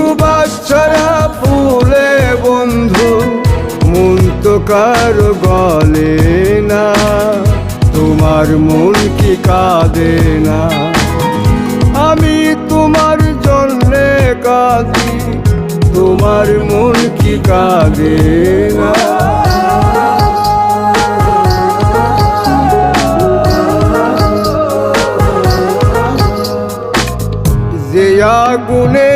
সুবাস ছড়া ফুলে বন্ধু মন তো কারো গলে না, তোমার মন কি কাঁদে না? আমি তোমার জন্যে কাঁদি, তোমার মন কি কাঁদে না? যে আগুনে